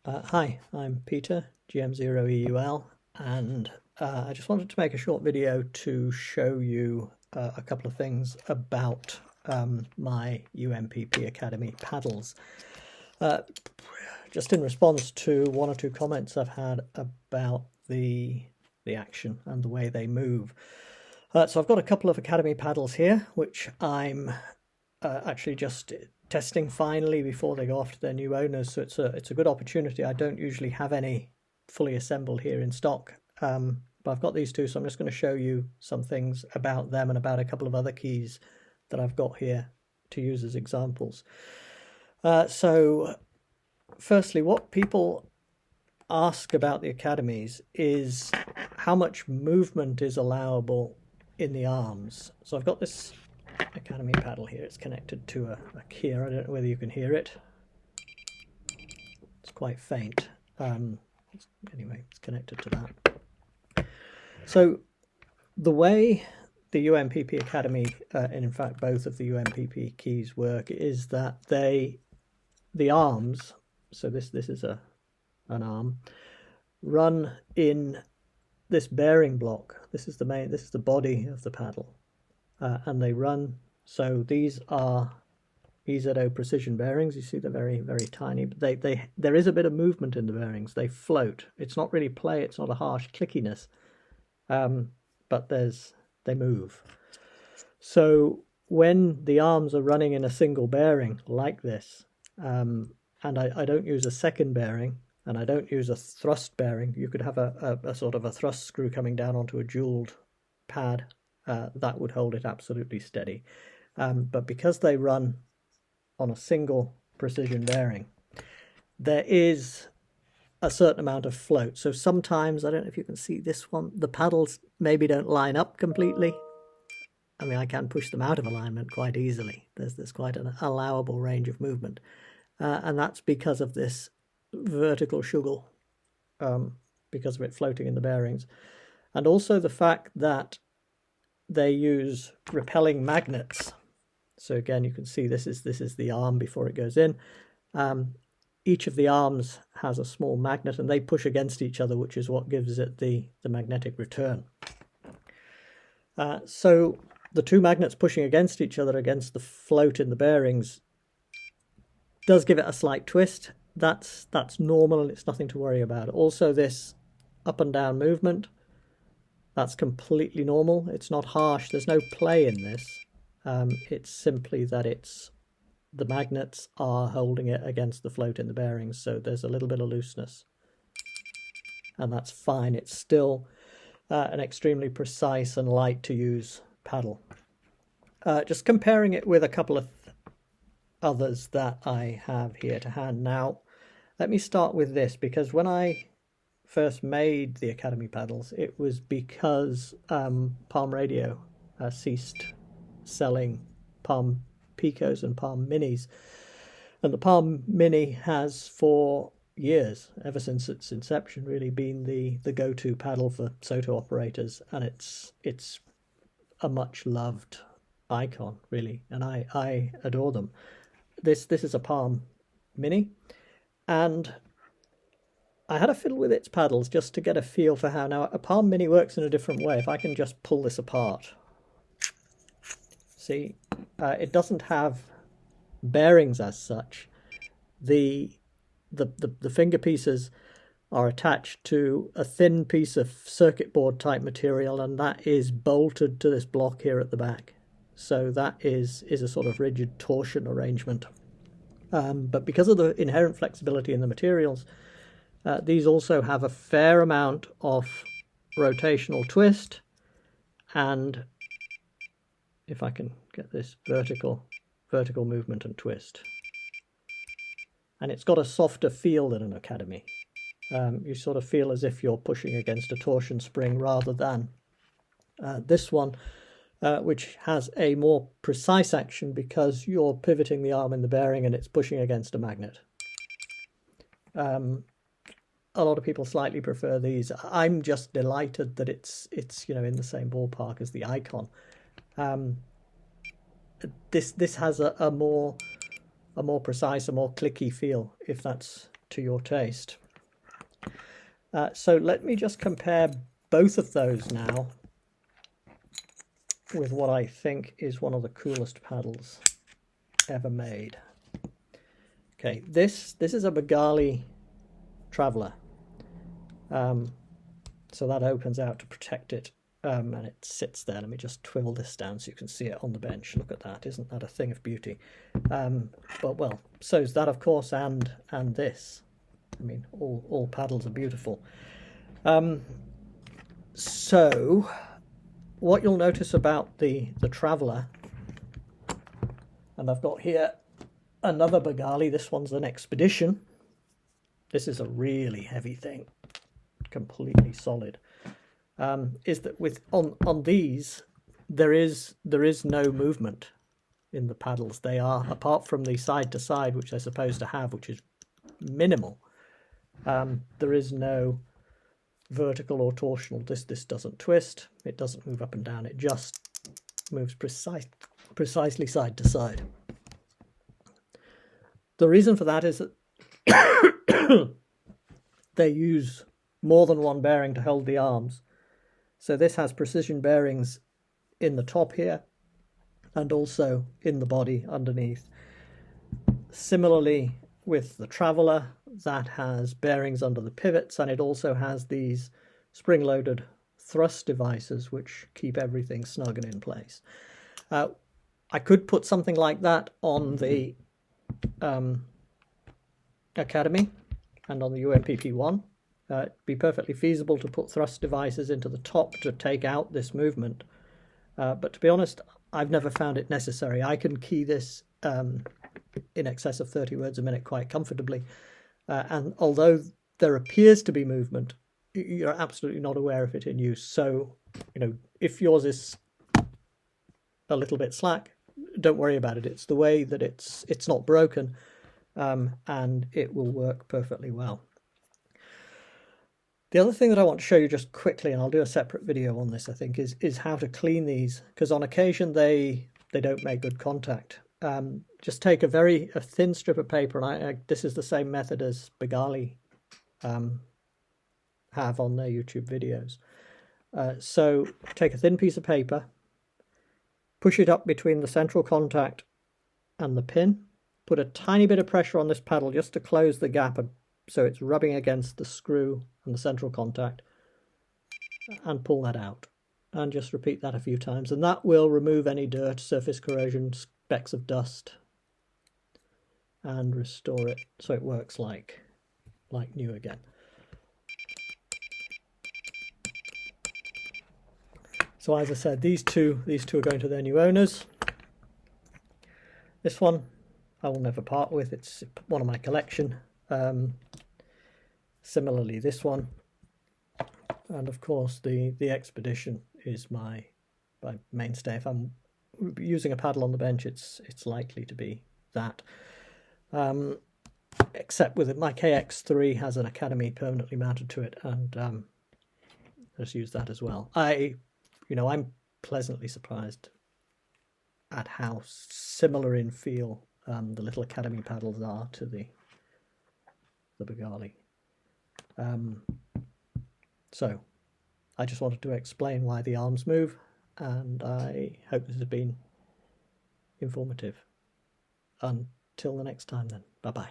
Hi, I'm Peter, GM0EUL, and I just wanted to make a short video to show you a couple of things about my UMPP-Academy paddles. Just in response to one or two comments I've had about the action and the way they move. So I've got a couple of Academy paddles here, which I'm actually just testing finally before they go off to their new owners, so it's a good opportunity. I don't usually have any fully assembled here in stock, but I've got these two, so I'm just going to show you some things about them and about a couple of other keys that I've got here to use as examples. So firstly, what people ask about the Academies is how much movement is allowable in the arms. So I've got this Academy paddle here. It's connected to a keyer. I don't know whether you can hear it. It's quite faint. Anyway, it's connected to that. So the way the UMPP Academy, and in fact both of the UMPP keys work, is that the arms, so this is an arm, run in this bearing block. This is the body of the paddle. And they run, so these are EZO precision bearings. You see they're very, very tiny, but there is a bit of movement in the bearings. They float. It's not really play, it's not a harsh clickiness, but they move. So when the arms are running in a single bearing like this, and I don't use a second bearing, and I don't use a thrust bearing. You could have a sort of a thrust screw coming down onto a jeweled pad. That would hold it absolutely steady. But because they run on a single precision bearing, there is a certain amount of float. So sometimes, I don't know if you can see this one, the paddles maybe don't line up completely. I mean, I can push them out of alignment quite easily. There's quite an allowable range of movement. And that's because of this vertical shuggle, because of it floating in the bearings. And also the fact that they use repelling magnets. So again, you can see this is the arm before it goes in. Each of the arms has a small magnet, and they push against each other, which is what gives it the magnetic return. So the two magnets pushing against each other against the float in the bearings does give it a slight twist. That's normal, and it's nothing to worry about. Also, this up and down movement, that's completely normal. It's not harsh. There's no play in this. It's simply that the magnets are holding it against the float in the bearings, so there's a little bit of looseness. And that's fine. It's still an extremely precise and light to use paddle. Just comparing it with a couple of others that I have here to hand. Now, let me start with this, because when I first made the Academy paddles, it was because Palm Radio ceased selling Palm Picos and Palm Minis, and the Palm Mini has for years, ever since its inception, really been the go-to paddle for Soto operators, and it's a much loved icon, really, and I adore them. This is a Palm Mini, and I had a fiddle with its paddles just to get a feel for how. Now, a Palm Mini works in a different way. If I can just pull this apart, see, it doesn't have bearings as such. The finger pieces are attached to a thin piece of circuit board type material, and that is bolted to this block here at the back. So that is a sort of rigid torsion arrangement. But because of the inherent flexibility in the materials, these also have a fair amount of rotational twist, and if I can get this vertical movement and twist. And it's got a softer feel than an Academy. You sort of feel as if you're pushing against a torsion spring rather than this one, which has a more precise action because you're pivoting the arm in the bearing and it's pushing against a magnet. A lot of people slightly prefer these. I'm just delighted that it's in the same ballpark as the Icon. This has a more precise, a more clicky feel, if that's to your taste. So let me just compare both of those now with what I think is one of the coolest paddles ever made. Okay, this is a Bengali Traveller. So that opens out to protect it, and it sits there. Let me just twiddle this down so you can see it on the bench. Look at that, isn't that a thing of beauty? But well, so's that, of course, and this. I mean, all paddles are beautiful. So what you'll notice about the Traveller, and I've got here another Bengali, this one's an Expedition. This is a really heavy thing, completely solid. Is that on these there is no movement in the paddles. They are, apart from the side to side, which they're supposed to have, which is minimal. There is no vertical or torsional. This doesn't twist. It doesn't move up and down. It just moves precisely side to side. The reason for that is that they use more than one bearing to hold the arms. So this has precision bearings in the top here and also in the body underneath. Similarly with the Traveller, that has bearings under the pivots, and it also has these spring-loaded thrust devices which keep everything snug and in place. I could put something like that on the Academy and on the UMPP-1. It'd be perfectly feasible to put thrust devices into the top to take out this movement. But to be honest, I've never found it necessary. I can key this in excess of 30 words a minute quite comfortably. And although there appears to be movement, you're absolutely not aware of it in use. So, if yours is a little bit slack, don't worry about it. It's the way that it's not broken, and it will work perfectly well. The other thing that I want to show you just quickly, and I'll do a separate video on this, I think, is how to clean these, because on occasion they don't make good contact. Just take a thin strip of paper, and this is the same method as Bengali have on their YouTube videos. So take a thin piece of paper, push it up between the central contact and the pin, put a tiny bit of pressure on this paddle just to close the gap, so it's rubbing against the screw and the central contact, and pull that out. And just repeat that a few times, and that will remove any dirt, surface corrosion, specks of dust, and restore it so it works like new again. So as I said, these two are going to their new owners. This one I will never part with. It's one of my collection. Similarly, this one, and of course the Expedition is my mainstay. If I'm using a paddle on the bench, it's likely to be that. Except with it, my KX3 has an Academy permanently mounted to it, and I just use that as well. I'm pleasantly surprised at how similar in feel the little Academy paddles are to the Bengali. So I just wanted to explain why the arms move, and I hope this has been informative. Until the next time then, bye-bye.